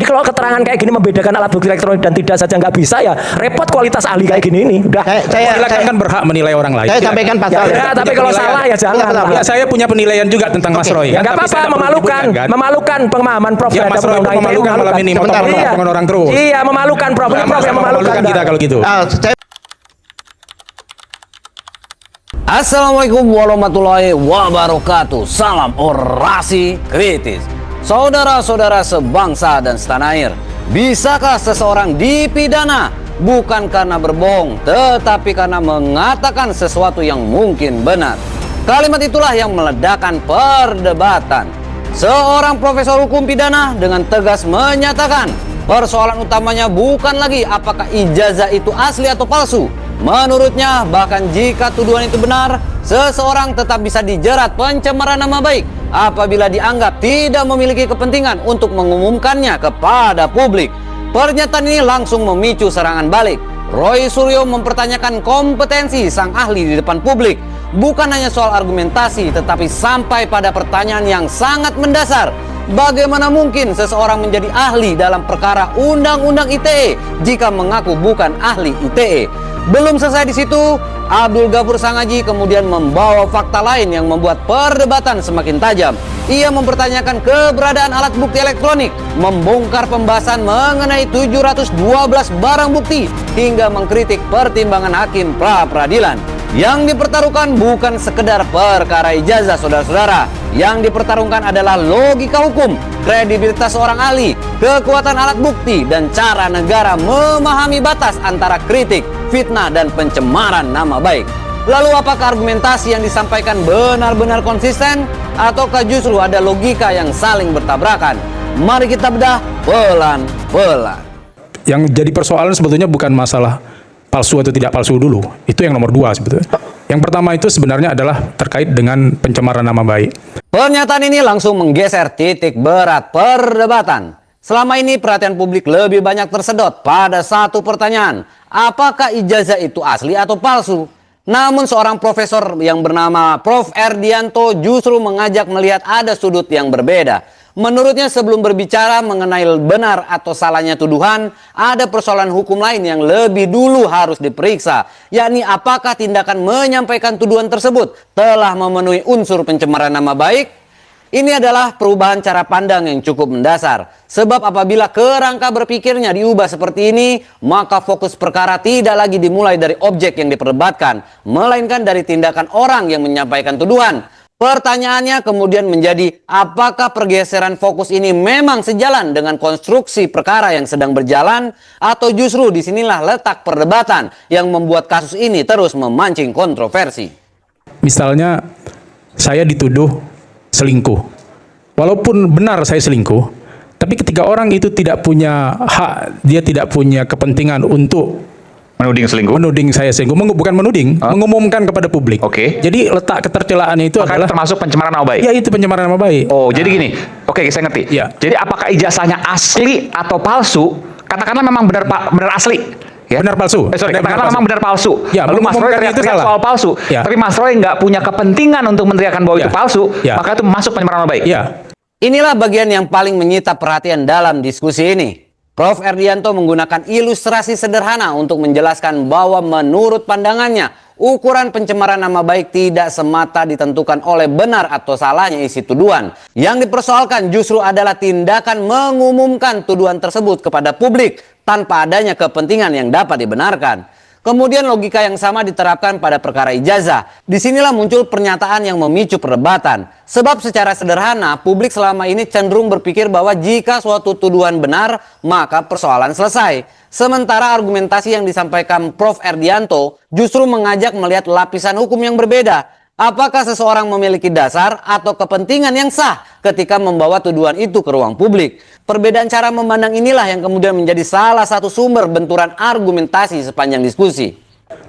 kalau keterangan kayak gini membedakan alat bukti elektronik dan tidak saja nggak bisa, ya repot kualitas ahli kayak gini ini. Udah. Saya kan berhak menilai orang lain. Saya sampaikan pasal. Ya, tapi kalau salah ya jangan. Ya, saya punya penilaian juga tentang Mas Roy. Ya nggak apa-apa, memalukan pemahaman Prof. Ya, Mas Roy itu memalukan malam ini, potong orang terus. Iya, memalukan Prof. Prof yang memalukan kita kalau gitu. Assalamualaikum warahmatullahi wabarakatuh. Salam orasi kritis. Saudara-saudara sebangsa dan setanah air, bisakah seseorang dipidana bukan karena berbohong, tetapi karena mengatakan sesuatu yang mungkin benar? Kalimat itulah yang meledakkan perdebatan. Seorang profesor hukum pidana dengan tegas menyatakan persoalan utamanya bukan lagi apakah ijazah itu asli atau palsu. Menurutnya, bahkan jika tuduhan itu benar, seseorang tetap bisa dijerat pencemaran nama baik apabila dianggap tidak memiliki kepentingan untuk mengumumkannya kepada publik. Pernyataan ini langsung memicu serangan balik. Roy Suryo mempertanyakan kompetensi sang ahli di depan publik. Bukan hanya soal argumentasi, tetapi sampai pada pertanyaan yang sangat mendasar. Bagaimana mungkin seseorang menjadi ahli dalam perkara Undang-Undang ITE jika mengaku bukan ahli ITE? Belum selesai di situ, Abdul Ghafur Sangaji kemudian membawa fakta lain yang membuat perdebatan semakin tajam. Ia mempertanyakan keberadaan alat bukti elektronik, membongkar pembahasan mengenai 712 barang bukti, hingga mengkritik pertimbangan hakim pra-peradilan. Yang dipertaruhkan bukan sekedar perkara ijazah, saudara-saudara. Yang dipertaruhkan adalah logika hukum, kredibilitas seorang ahli, kekuatan alat bukti, dan cara negara memahami batas antara kritik, fitnah, dan pencemaran nama baik. Lalu apakah argumentasi yang disampaikan benar-benar konsisten, ataukah justru ada logika yang saling bertabrakan? Mari kita bedah pelan-pelan. Yang jadi persoalan sebetulnya bukan masalah palsu atau tidak palsu dulu. Itu yang nomor 2 sebetulnya. Yang pertama itu sebenarnya adalah terkait dengan pencemaran nama baik. Pernyataan ini langsung menggeser titik berat perdebatan. Selama ini perhatian publik lebih banyak tersedot pada satu pertanyaan. Apakah ijazah itu asli atau palsu? Namun seorang profesor yang bernama Prof. Erdianto justru mengajak melihat ada sudut yang berbeda. Menurutnya sebelum berbicara mengenai benar atau salahnya tuduhan, ada persoalan hukum lain yang lebih dulu harus diperiksa, yakni apakah tindakan menyampaikan tuduhan tersebut telah memenuhi unsur pencemaran nama baik. Ini adalah perubahan cara pandang yang cukup mendasar. Sebab apabila kerangka berpikirnya diubah seperti ini, maka fokus perkara tidak lagi dimulai dari objek yang diperdebatkan, melainkan dari tindakan orang yang menyampaikan tuduhan. Pertanyaannya kemudian menjadi, apakah pergeseran fokus ini memang sejalan dengan konstruksi perkara yang sedang berjalan, atau justru disinilah letak perdebatan yang membuat kasus ini terus memancing kontroversi. Misalnya, saya dituduh selingkuh. Walaupun benar saya selingkuh, tapi ketika orang itu tidak punya hak, dia tidak punya kepentingan untuk menuding saya selingkuh, bukan menuding, mengumumkan kepada publik. Oke. Jadi letak ketercelaannya itu adalah termasuk pencemaran nama baik. Ya, itu pencemaran nama baik. Oh, jadi gini. Oke, saya ngerti. Ya. Jadi apakah ijazahnya asli atau palsu? Katakanlah memang benar asli. Ya? Benar palsu. Katakanlah memang benar palsu. Ya, lalu Mas Roy teriak soal palsu. Ya. Tapi Mas Roy nggak punya kepentingan untuk meneriakkan bahwa itu palsu, maka itu masuk pencemaran nama baik. Ya. Inilah bagian yang paling menyita perhatian dalam diskusi ini. Prof. Erdianto menggunakan ilustrasi sederhana untuk menjelaskan bahwa menurut pandangannya, ukuran pencemaran nama baik tidak semata ditentukan oleh benar atau salahnya isi tuduhan. Yang dipersoalkan justru adalah tindakan mengumumkan tuduhan tersebut kepada publik tanpa adanya kepentingan yang dapat dibenarkan. Kemudian logika yang sama diterapkan pada perkara ijazah. Disinilah muncul pernyataan yang memicu perdebatan. Sebab secara sederhana, publik selama ini cenderung berpikir bahwa jika suatu tuduhan benar, maka persoalan selesai. Sementara argumentasi yang disampaikan Prof. Erdianto justru mengajak melihat lapisan hukum yang berbeda. Apakah seseorang memiliki dasar atau kepentingan yang sah ketika membawa tuduhan itu ke ruang publik? Perbedaan cara memandang inilah yang kemudian menjadi salah satu sumber benturan argumentasi sepanjang diskusi.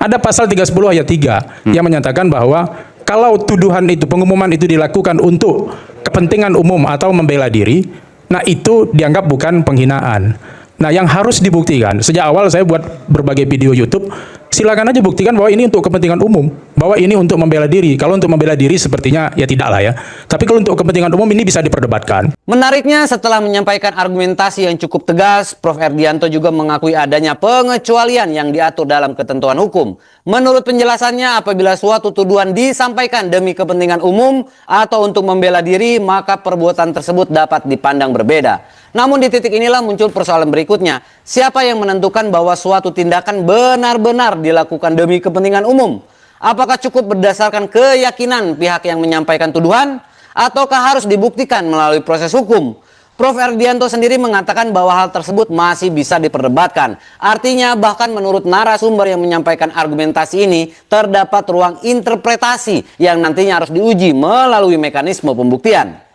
Ada pasal 310 ayat 3 yang menyatakan bahwa kalau tuduhan itu, pengumuman itu dilakukan untuk kepentingan umum atau membela diri, nah itu dianggap bukan penghinaan. Nah, yang harus dibuktikan, sejak awal saya buat berbagai video YouTube, silakan aja buktikan bahwa ini untuk kepentingan umum, bahwa ini untuk membela diri. Kalau untuk membela diri sepertinya ya tidak lah ya. Tapi kalau untuk kepentingan umum ini bisa diperdebatkan. Menariknya, setelah menyampaikan argumentasi yang cukup tegas, Prof. Erdianto juga mengakui adanya pengecualian yang diatur dalam ketentuan hukum. Menurut penjelasannya, apabila suatu tuduhan disampaikan demi kepentingan umum atau untuk membela diri, maka perbuatan tersebut dapat dipandang berbeda. Namun di titik inilah muncul persoalan berikutnya. Siapa yang menentukan bahwa suatu tindakan benar-benar dilakukan demi kepentingan umum? Apakah cukup berdasarkan keyakinan pihak yang menyampaikan tuduhan? Ataukah harus dibuktikan melalui proses hukum? Prof. Erdianto sendiri mengatakan bahwa hal tersebut masih bisa diperdebatkan. Artinya bahkan menurut narasumber yang menyampaikan argumentasi ini, terdapat ruang interpretasi yang nantinya harus diuji melalui mekanisme pembuktian.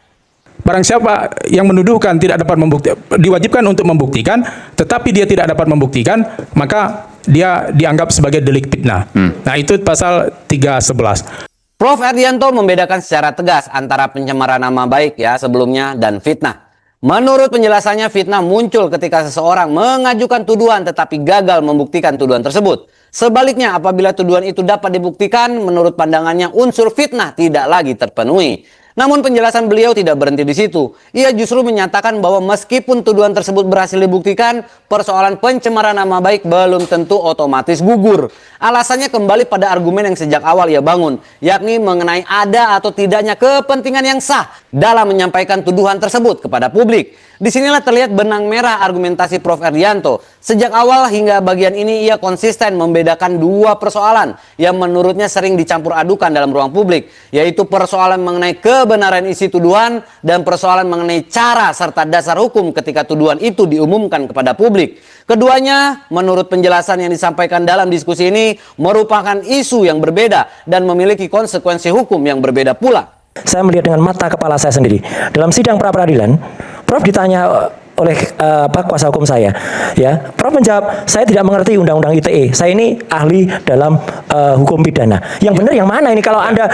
Barang siapa yang menuduhkan tidak dapat membuktikan, diwajibkan untuk membuktikan, tetapi dia tidak dapat membuktikan, maka dia dianggap sebagai delik fitnah. Nah, itu pasal 311. Prof. Erdianto membedakan secara tegas antara pencemaran nama baik ya sebelumnya dan fitnah. Menurut penjelasannya, fitnah muncul ketika seseorang mengajukan tuduhan tetapi gagal membuktikan tuduhan tersebut. Sebaliknya, apabila tuduhan itu dapat dibuktikan, menurut pandangannya unsur fitnah tidak lagi terpenuhi. Namun penjelasan beliau tidak berhenti di situ. Ia justru menyatakan bahwa meskipun tuduhan tersebut berhasil dibuktikan, persoalan pencemaran nama baik belum tentu otomatis gugur. Alasannya kembali pada argumen yang sejak awal ia bangun, yakni mengenai ada atau tidaknya kepentingan yang sah dalam menyampaikan tuduhan tersebut kepada publik. Disinilah terlihat benang merah argumentasi Prof. Erdianto. Sejak awal hingga bagian ini ia konsisten membedakan dua persoalan yang menurutnya sering dicampur adukan dalam ruang publik, yaitu persoalan mengenai kebenaran isi tuduhan dan persoalan mengenai cara serta dasar hukum ketika tuduhan itu diumumkan kepada publik. Keduanya, menurut penjelasan yang disampaikan dalam diskusi ini, merupakan isu yang berbeda dan memiliki konsekuensi hukum yang berbeda pula. Saya melihat dengan mata kepala saya sendiri. Dalam sidang pra-peradilan, Prof ditanya oleh kuasa hukum saya, ya, Prof menjawab, saya tidak mengerti undang-undang ITE. Saya ini ahli dalam hukum pidana. Yang benar yang mana ini? Kalau Anda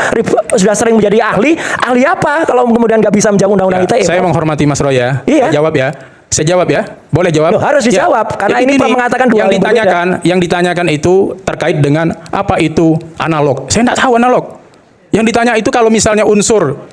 sudah sering menjadi ahli apa? Kalau kemudian nggak bisa menjawab undang-undang ITE? Saya menghormati Mas Roy ya. Iya. Saya jawab ya. Boleh jawab? Loh, harus dijawab karena Jadi ini mengatakan dua yang ditanyakan itu terkait dengan apa itu analog. Saya tidak tahu analog. Yang ditanya itu kalau misalnya unsur,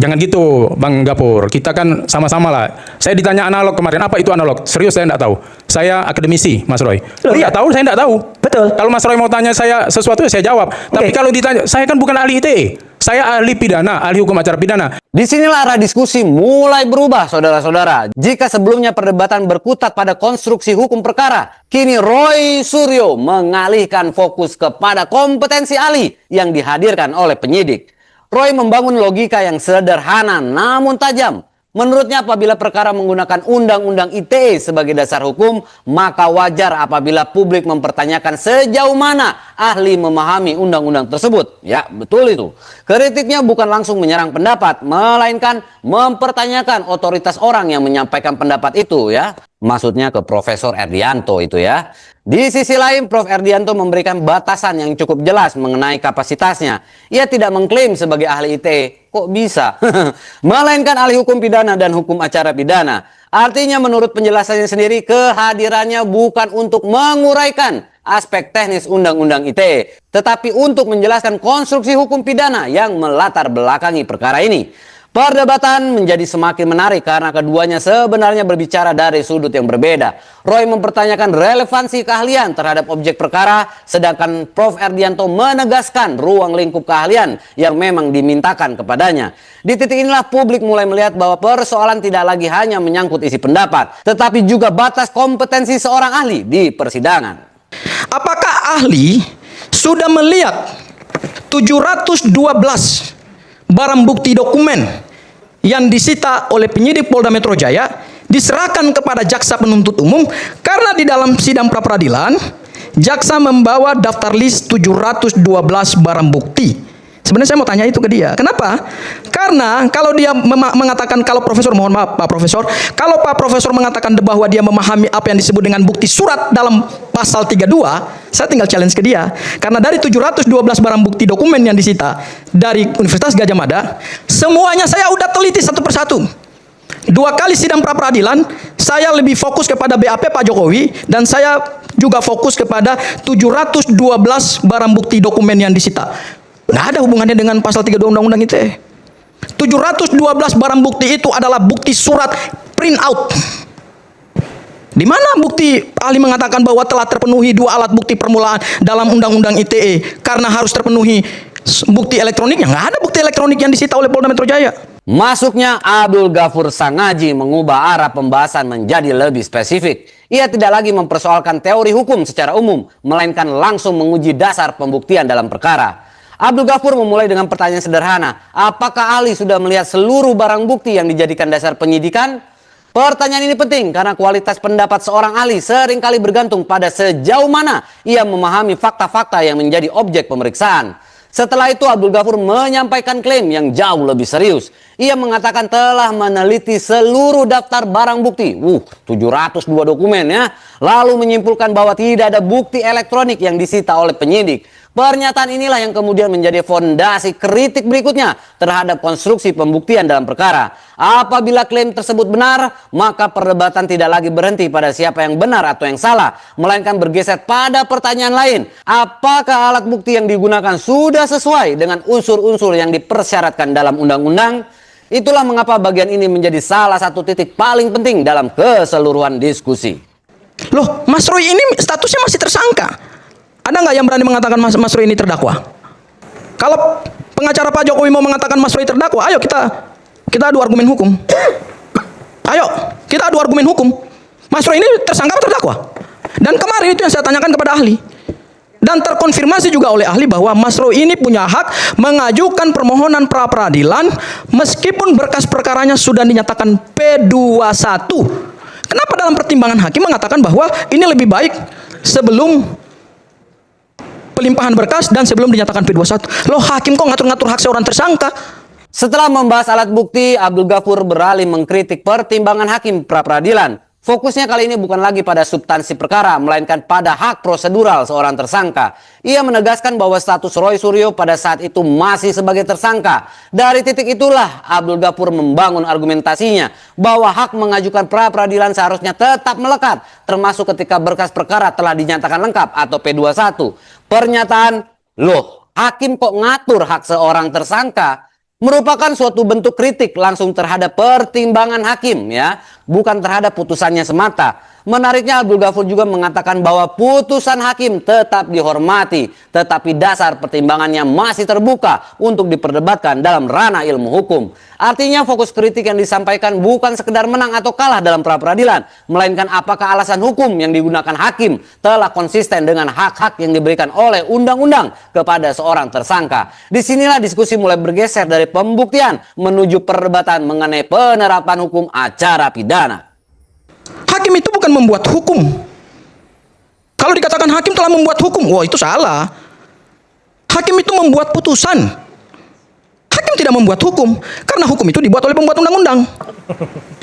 jangan gitu Bang Gapur, kita kan sama-sama lah. Saya ditanya analog kemarin, apa itu analog? Serius saya tidak tahu. Saya akademisi Mas Roy. Loh, iya. Tahu, saya tidak tahu. Betul. Kalau Mas Roy mau tanya saya sesuatu ya saya jawab. Tapi kalau ditanya, saya kan bukan ahli ITE. Saya ahli pidana, ahli hukum acara pidana. Disinilah arah diskusi mulai berubah, saudara-saudara. Jika sebelumnya perdebatan berkutat pada konstruksi hukum perkara, kini Roy Suryo mengalihkan fokus kepada kompetensi ahli yang dihadirkan oleh penyidik. Roy membangun logika yang sederhana namun tajam. Menurutnya apabila perkara menggunakan Undang-Undang ITE sebagai dasar hukum, maka wajar apabila publik mempertanyakan sejauh mana ahli memahami undang-undang tersebut. Ya, betul itu. Kritiknya bukan langsung menyerang pendapat, melainkan mempertanyakan otoritas orang yang menyampaikan pendapat itu ya. Maksudnya ke Profesor Erdianto itu ya. Di sisi lain, Prof. Erdianto memberikan batasan yang cukup jelas mengenai kapasitasnya. Ia tidak mengklaim sebagai ahli ITE. Kok bisa? Melainkan ahli hukum pidana dan hukum acara pidana. Artinya menurut penjelasannya sendiri, kehadirannya bukan untuk menguraikan aspek teknis Undang-Undang ITE, tetapi untuk menjelaskan konstruksi hukum pidana yang melatar belakangi perkara ini. Perdebatan menjadi semakin menarik karena keduanya sebenarnya berbicara dari sudut yang berbeda. Roy mempertanyakan relevansi keahlian terhadap objek perkara, sedangkan Prof. Erdianto menegaskan ruang lingkup keahlian yang memang dimintakan kepadanya. Di titik inilah publik mulai melihat bahwa persoalan tidak lagi hanya menyangkut isi pendapat, tetapi juga batas kompetensi seorang ahli di persidangan. Apakah ahli sudah melihat 712 barang bukti dokumen yang disita oleh penyidik Polda Metro Jaya diserahkan kepada jaksa penuntut umum, karena di dalam sidang pra-peradilan jaksa membawa daftar list 712 barang bukti. Sebenarnya saya mau tanya itu ke dia. Kenapa? Karena kalau dia mengatakan, kalau Profesor, mohon maaf Pak Profesor, kalau Pak Profesor mengatakan bahwa dia memahami apa yang disebut dengan bukti surat dalam pasal 32, saya tinggal challenge ke dia. Karena dari 712 barang bukti dokumen yang disita dari Universitas Gadjah Mada, semuanya saya udah teliti satu persatu. 2 kali sidang pra peradilan, saya lebih fokus kepada BAP Pak Jokowi dan saya juga fokus kepada 712 barang bukti dokumen yang disita. Nggak ada hubungannya dengan pasal 32 Undang-Undang ITE. 712 barang bukti itu adalah bukti surat print out. Di mana bukti ahli mengatakan bahwa telah terpenuhi 2 alat bukti permulaan dalam Undang-Undang ITE karena harus terpenuhi bukti elektroniknya? Nggak ada bukti elektronik yang disita oleh Polda Metro Jaya. Masuknya Abdul Ghafur Sangaji mengubah arah pembahasan menjadi lebih spesifik. Ia tidak lagi mempersoalkan teori hukum secara umum, melainkan langsung menguji dasar pembuktian dalam perkara. Abdul Ghafur memulai dengan pertanyaan sederhana, apakah ahli sudah melihat seluruh barang bukti yang dijadikan dasar penyidikan? Pertanyaan ini penting karena kualitas pendapat seorang ahli seringkali bergantung pada sejauh mana ia memahami fakta-fakta yang menjadi objek pemeriksaan. Setelah itu Abdul Ghafur menyampaikan klaim yang jauh lebih serius. Ia mengatakan telah meneliti seluruh daftar barang bukti. 702 dokumen ya. Lalu menyimpulkan bahwa tidak ada bukti elektronik yang disita oleh penyidik. Pernyataan inilah yang kemudian menjadi fondasi kritik berikutnya terhadap konstruksi pembuktian dalam perkara. Apabila klaim tersebut benar, maka perdebatan tidak lagi berhenti pada siapa yang benar atau yang salah, melainkan bergeser pada pertanyaan lain. Apakah alat bukti yang digunakan sudah sesuai dengan unsur-unsur yang dipersyaratkan dalam undang-undang? Itulah mengapa bagian ini menjadi salah satu titik paling penting dalam keseluruhan diskusi. Loh, Mas Roy ini statusnya masih tersangka. Ada nggak yang berani mengatakan Mas Roy ini terdakwa? Kalau pengacara Pak Jokowi mau mengatakan Mas Roy terdakwa, ayo kita adu argumen hukum. Ayo, kita adu argumen hukum. Mas Roy ini tersangka atau terdakwa? Dan kemarin itu yang saya tanyakan kepada ahli. Dan terkonfirmasi juga oleh ahli bahwa Mas Roy ini punya hak mengajukan permohonan pra peradilan meskipun berkas perkaranya sudah dinyatakan P21. Kenapa dalam pertimbangan hakim mengatakan bahwa ini lebih baik sebelum pelimpahan berkas dan sebelum dinyatakan P21? Loh, hakim kok ngatur-ngatur hak seorang tersangka? Setelah membahas alat bukti, Abdul Ghafur beralih mengkritik pertimbangan hakim pra peradilan. Fokusnya kali ini bukan lagi pada substansi perkara, melainkan pada hak prosedural seorang tersangka. Ia menegaskan bahwa status Roy Suryo pada saat itu masih sebagai tersangka. Dari titik itulah Abdul Ghafur membangun argumentasinya bahwa hak mengajukan pra peradilan seharusnya tetap melekat, termasuk ketika berkas perkara telah dinyatakan lengkap atau P21. Pernyataan, loh, hakim kok ngatur hak seorang tersangka, merupakan suatu bentuk kritik langsung terhadap pertimbangan hakim ya, bukan terhadap putusannya semata. Menariknya Abdul Ghafur juga mengatakan bahwa putusan hakim tetap dihormati, tetapi dasar pertimbangannya masih terbuka untuk diperdebatkan dalam ranah ilmu hukum. Artinya fokus kritik yang disampaikan bukan sekedar menang atau kalah dalam pra peradilan, melainkan apakah alasan hukum yang digunakan hakim telah konsisten dengan hak-hak yang diberikan oleh undang-undang kepada seorang tersangka. Disinilah diskusi mulai bergeser dari pembuktian menuju perdebatan mengenai penerapan hukum acara pidana. Hakim itu bukan membuat hukum. Kalau dikatakan hakim telah membuat hukum, wah itu salah. Hakim itu membuat putusan. Hakim tidak membuat hukum, karena hukum itu dibuat oleh pembuat undang-undang.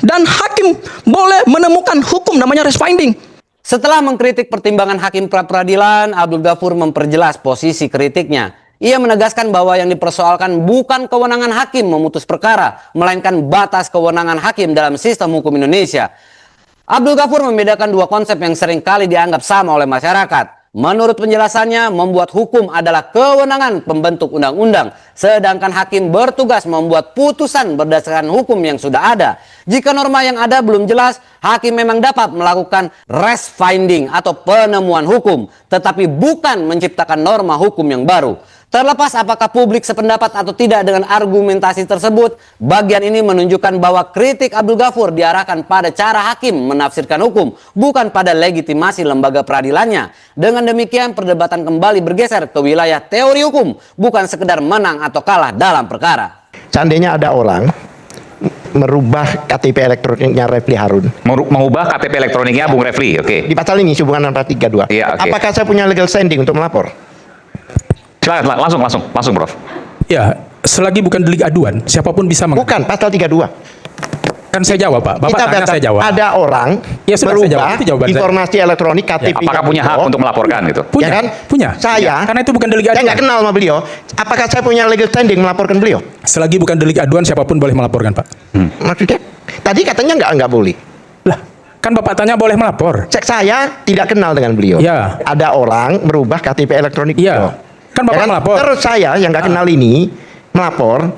Dan hakim boleh menemukan hukum, namanya res finding. Setelah mengkritik pertimbangan hakim pra peradilan, Abdul Ghafur memperjelas posisi kritiknya. Ia menegaskan bahwa yang dipersoalkan bukan kewenangan hakim memutus perkara, melainkan batas kewenangan hakim dalam sistem hukum Indonesia. Abdul Ghafur membedakan dua konsep yang sering kali dianggap sama oleh masyarakat. Menurut penjelasannya, membuat hukum adalah kewenangan pembentuk undang-undang, sedangkan hakim bertugas membuat putusan berdasarkan hukum yang sudah ada. Jika norma yang ada belum jelas, hakim memang dapat melakukan res finding atau penemuan hukum, tetapi bukan menciptakan norma hukum yang baru. Terlepas apakah publik sependapat atau tidak dengan argumentasi tersebut, bagian ini menunjukkan bahwa kritik Abdul Ghafur diarahkan pada cara hakim menafsirkan hukum, bukan pada legitimasi lembaga peradilannya. Dengan demikian, perdebatan kembali bergeser ke wilayah teori hukum, bukan sekedar menang atau kalah dalam perkara. Seandainya ada orang merubah KTP elektroniknya Refli Harun. Mengubah KTP elektroniknya Bung Refli, oke. Di pasal ini hubungan 432. Iya, oke. Apakah saya punya legal standing untuk melapor? Silakan, langsung, Prof. Ya, selagi bukan delik aduan, siapapun bisa Bukan, pasal 32. Kan saya jawab, Pak. Bapak tanya, saya jawab. Ada orang Ya, sudah, saya jawab. merubah Itu jawaban saya. informasi elektronik KTP. Apakah punya hak untuk melaporkan itu? Punya, Ya kan? punya. Saya, Ya, karena itu bukan delik saya aduan. nggak kenal sama beliau. Apakah saya punya legal standing melaporkan beliau? Selagi bukan delik aduan, siapapun boleh melaporkan, Pak. Maksudnya? Tadi katanya nggak boleh. Lah, kan Bapak tanya boleh melapor. Cek saya tidak kenal dengan beliau. Ya. Ada orang merubah KTP elektronik. Iya. Kan Bapak melapor. Terus saya yang nggak kenal ini melapor.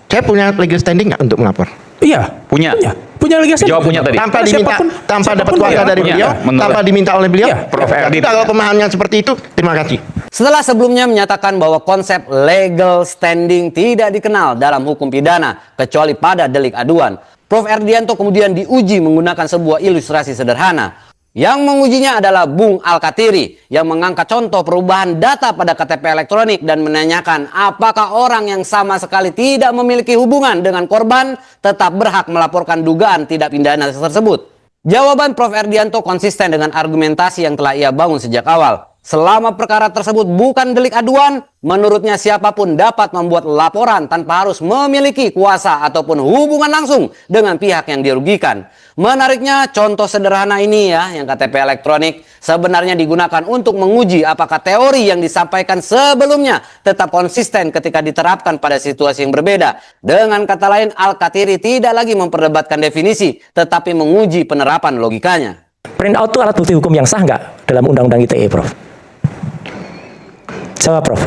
Saya punya legal standing nggak untuk melapor? Iya. Punya. Punya legal standing. Jawab punya tadi. Tanpa Karena diminta, siapapun- tanpa dapat siapapun kuasa dia dari punya. beliau, Menurut- tanpa diminta oleh beliau. Iya. Prof. Erdi. Kalau pemahamannya seperti itu, terima kasih. Setelah sebelumnya menyatakan bahwa konsep legal standing tidak dikenal dalam hukum pidana kecuali pada delik aduan, Prof. Erdianto kemudian diuji menggunakan sebuah ilustrasi sederhana. Yang mengujinya adalah Bung Al-Katiri yang mengangkat contoh perubahan data pada KTP elektronik dan menanyakan apakah orang yang sama sekali tidak memiliki hubungan dengan korban tetap berhak melaporkan dugaan tindak pidana tersebut. Jawaban Prof. Erdianto konsisten dengan argumentasi yang telah ia bangun sejak awal. Selama perkara tersebut bukan delik aduan, menurutnya siapapun dapat membuat laporan tanpa harus memiliki kuasa ataupun hubungan langsung dengan pihak yang dirugikan. Menariknya, contoh sederhana ini ya, yang KTP elektronik sebenarnya digunakan untuk menguji apakah teori yang disampaikan sebelumnya tetap konsisten ketika diterapkan pada situasi yang berbeda. Dengan kata lain, Al-Katiri tidak lagi memperdebatkan definisi, tetapi menguji penerapan logikanya. Print out itu alat bukti hukum yang sah nggak dalam Undang-Undang ITE, Prof? Jawab, Prof.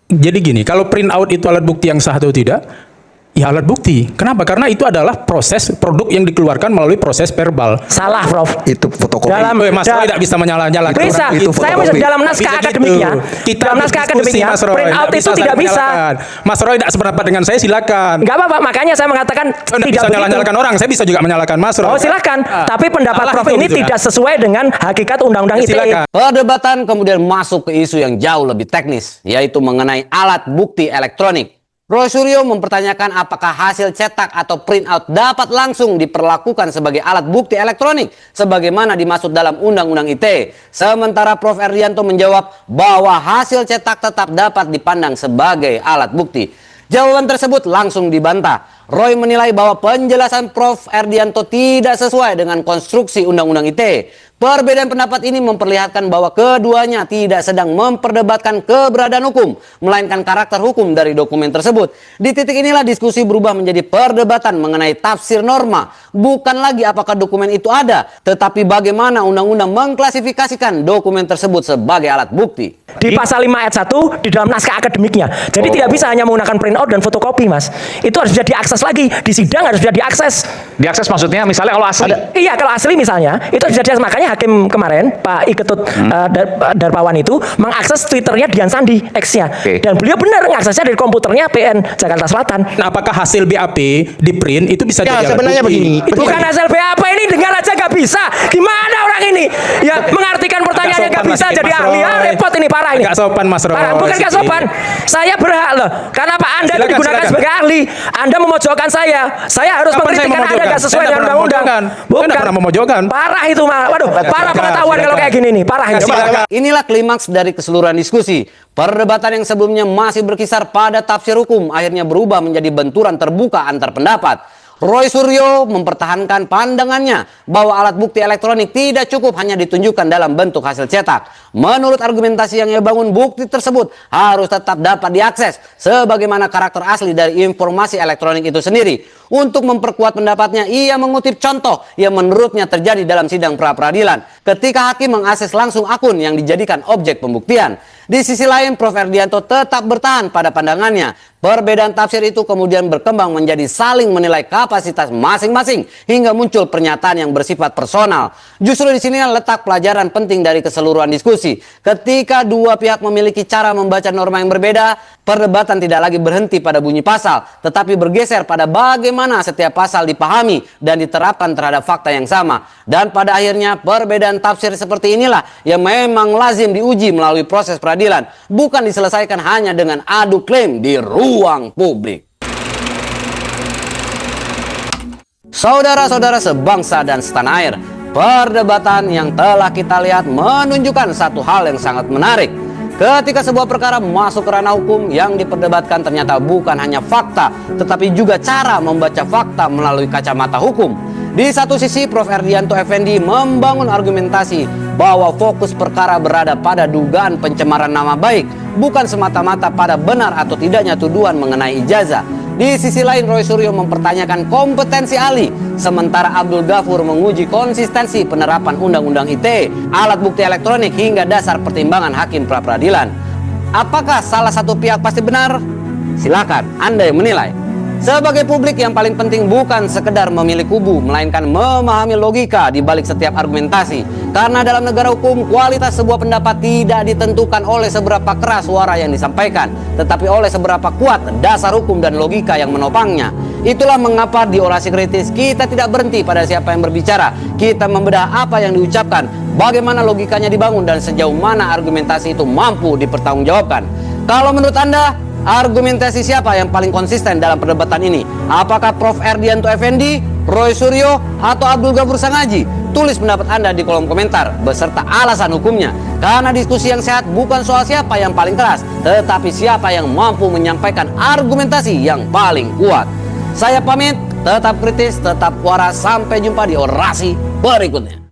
Jadi gini, kalau print out itu alat bukti yang sah atau tidak? Ya alat bukti. Kenapa? Karena itu adalah proses produk yang dikeluarkan melalui proses verbal. Salah, Prof. Itu fotokopi. Mas Roy tidak bisa menyalahkan. Bisa, Itu saya fotokopi. bisa dalam naskah Bisa gitu. akademiknya. Kita Dalam naskah berdiskusi, akademiknya, Mas Roy. print out Nggak itu tidak bisa. menyalahkan. Mas Roy tidak sependapat dengan saya, silakan. Enggak apa-apa, makanya saya mengatakan Tidak tidak bisa begitu. menyalahkan orang, saya bisa juga menyalahkan Mas Roy. Oh, silakan. Tapi pendapat salah Prof itu ini gitu, tidak nah. sesuai dengan hakikat Undang-Undang ITE. Silakan. Perdebatan kemudian masuk ke isu yang jauh lebih teknis, yaitu mengenai alat bukti elektronik. Roy Suryo mempertanyakan apakah hasil cetak atau printout dapat langsung diperlakukan sebagai alat bukti elektronik sebagaimana dimaksud dalam Undang-Undang ITE. Sementara Prof. Erdianto menjawab bahwa hasil cetak tetap dapat dipandang sebagai alat bukti. Jawaban tersebut langsung dibantah. Roy menilai bahwa penjelasan Prof. Erdianto tidak sesuai dengan konstruksi Undang-Undang ITE. Perbedaan pendapat ini memperlihatkan bahwa keduanya tidak sedang memperdebatkan keberadaan hukum, melainkan karakter hukum dari dokumen tersebut. Di titik inilah diskusi berubah menjadi perdebatan mengenai tafsir norma. Bukan lagi apakah dokumen itu ada, tetapi bagaimana undang-undang mengklasifikasikan dokumen tersebut sebagai alat bukti. Di pasal 5 ayat 1 di dalam naskah akademiknya. Jadi tidak bisa hanya menggunakan printout dan fotokopi, Mas. Itu harus bisa diakses lagi. Di sidang harus bisa diakses. Diakses maksudnya misalnya kalau asli. Iya, kalau asli misalnya, itu harus bisa diakses. Makanya hakim kemarin, Pak Iketut Darpawan itu mengakses Twitternya Dian Sandi, X-nya. Oke. Dan beliau benar mengaksesnya dari komputernya PN Jakarta Selatan. Nah, apakah hasil BAP di print itu bisa Ya, jadi alat sebenarnya bukti? begini. Itu bukan hasil BAP, ini dengar aja gak bisa. Gimana orang ini? Ya, mengartikan pertanyaannya Agak gak sopan bisa Mas jadi Roy. ahli. Ah, repot ini, parah ini. Agak sopan, Mas Roy. Parah, bukan gak Sedikit. sopan. Saya berhak loh. Karena Pak Anda Silakan, digunakan silakan. sebagai ahli. Anda memojokkan saya. Saya harus Kapan saya mengkritik karena Anda memojokkan? gak sesuai Saya dengan nggak pernah undang-undang. memojokkan. Saya nggak pernah memojokkan. Parah itu, mah. Waduh, parah Silakan, pengetahuan kalau silakan. kayak gini nih. Parah ini. Silakan. Inilah klimaks dari keseluruhan diskusi. Perdebatan yang sebelumnya masih berkisar pada tafsir hukum akhirnya berubah menjadi benturan terbuka antar pendapat. Roy Suryo mempertahankan pandangannya bahwa alat bukti elektronik tidak cukup hanya ditunjukkan dalam bentuk hasil cetak. Menurut argumentasi yang ia bangun, bukti tersebut harus tetap dapat diakses sebagaimana karakter asli dari informasi elektronik itu sendiri. Untuk memperkuat pendapatnya, ia mengutip contoh yang menurutnya terjadi dalam sidang pra-peradilan ketika hakim mengakses langsung akun yang dijadikan objek pembuktian. Di sisi lain, Prof. Erdianto tetap bertahan pada pandangannya. Perbedaan tafsir itu kemudian berkembang menjadi saling menilai kapasitas masing-masing hingga muncul pernyataan yang bersifat personal. Justru di sini letak pelajaran penting dari keseluruhan diskusi. Ketika dua pihak memiliki cara membaca norma yang berbeda, perdebatan tidak lagi berhenti pada bunyi pasal, tetapi bergeser pada bagaimana setiap pasal dipahami dan diterapkan terhadap fakta yang sama. Dan pada akhirnya perbedaan tafsir seperti inilah yang memang lazim diuji melalui proses peradilan, bukan diselesaikan hanya dengan adu klaim di ruang publik. Saudara-saudara sebangsa dan setanah air, perdebatan yang telah kita lihat menunjukkan satu hal yang sangat menarik. Ketika sebuah perkara masuk ke ranah hukum, yang diperdebatkan ternyata bukan hanya fakta, tetapi juga cara membaca fakta melalui kacamata hukum. Di satu sisi, Prof. Erdianto Effendi membangun argumentasi bahwa fokus perkara berada pada dugaan pencemaran nama baik, bukan semata-mata pada benar atau tidaknya tuduhan mengenai ijazah. Di sisi lain, Roy Suryo mempertanyakan kompetensi ahli, sementara Abdul Ghafur menguji konsistensi penerapan Undang-Undang ITE, alat bukti elektronik hingga dasar pertimbangan hakim pra-peradilan. Apakah salah satu pihak pasti benar? Silakan Anda yang menilai. Sebagai publik, yang paling penting bukan sekedar memilih kubu, melainkan memahami logika di balik setiap argumentasi. Karena dalam negara hukum, kualitas sebuah pendapat tidak ditentukan oleh seberapa keras suara yang disampaikan, tetapi oleh seberapa kuat dasar hukum dan logika yang menopangnya. Itulah mengapa di Orasi Kritis kita tidak berhenti pada siapa yang berbicara. Kita membedah apa yang diucapkan, bagaimana logikanya dibangun, dan sejauh mana argumentasi itu mampu dipertanggungjawabkan. Kalau menurut Anda, argumentasi siapa yang paling konsisten dalam perdebatan ini? Apakah Prof. Erdianto Effendi, Roy Suryo, atau Abdul Ghafur Sangaji? Tulis pendapat Anda di kolom komentar beserta alasan hukumnya. Karena diskusi yang sehat bukan soal siapa yang paling keras, tetapi siapa yang mampu menyampaikan argumentasi yang paling kuat. Saya pamit, tetap kritis, tetap waras. Sampai jumpa di orasi berikutnya.